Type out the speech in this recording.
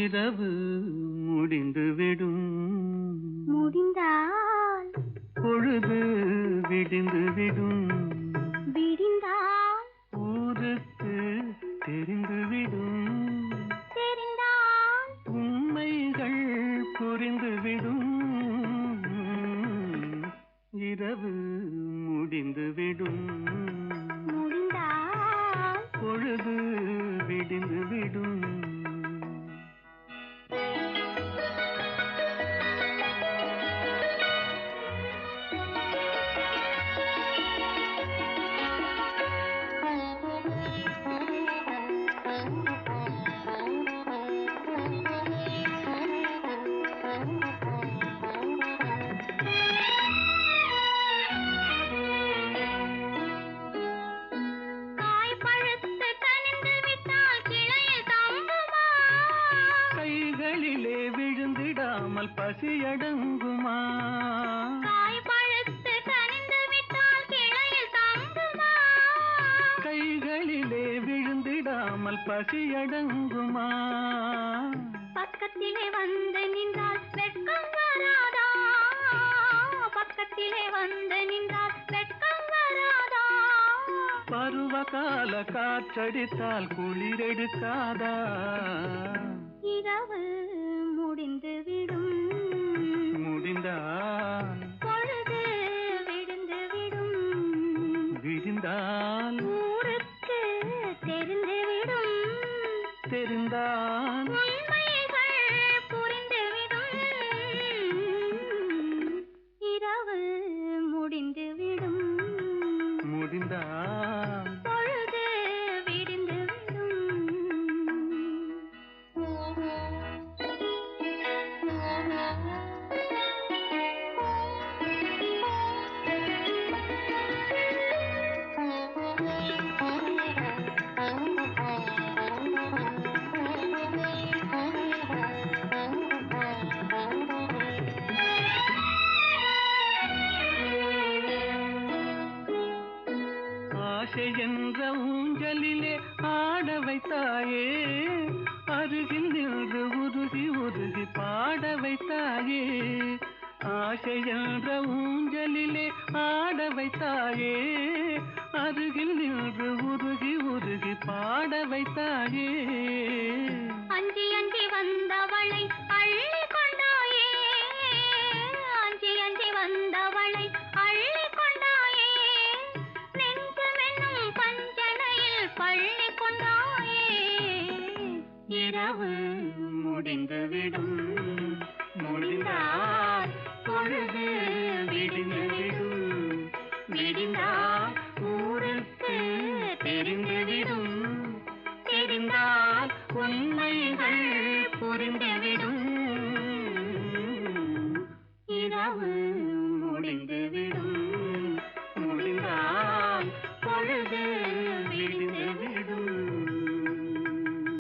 இரவு முடிந்துவிடும், முடிந்தால் பொழுது விடிந்துவிடும், விடிந்தால் ஊருக்கு தெரிந்துவிடும், தெரிந்தால் உண்மைகள் புரிந்துவிடும். இரவு முடிந்துவிடும், முடிந்தால் பொழுது விடிந்துவிடும். கைகளிலே விழுந்திடாமல் பசியடங்குமா? காய் பழுத்து கனிந்து விட்டால் கிளையில் தங்குமா? கைகளிலே விழுந்திடாமல் பசியடங்குமா? பக்கத்திலே வந்து நின்றால் வெட்கம் வராதா? பக்கத்திலே வந்து நின்றால் வெட்கம் வராதா? பருவகால காற்றடித்தால் குளிரெடுக்காதா? இரவு முடிந்துவிடும், முடிந்தால் பொழுது விடிந்துவிடும், விடிந்தால் ஊருக்கு தெரிந்துவிடும், தெரிந்தால் உண்மைகள் புரிந்துவிடும். இரவு முடிந்துவிடும், முடிந்தால் பொழுது விடிந்துவிடும். ஆசை என்ற ஊஞ்சலிலே ஆட வைத்தாயே, அருகில் நின்று உருகி உருகி பாட வைத்தாயே. ஆசை என்ற ஊஞ்சலிலே ஆட வைத்தாயே, அருகில் நின்று உருகி உருகி பாட வைத்தாயே. அஞ்சி அஞ்சி வந்தவளை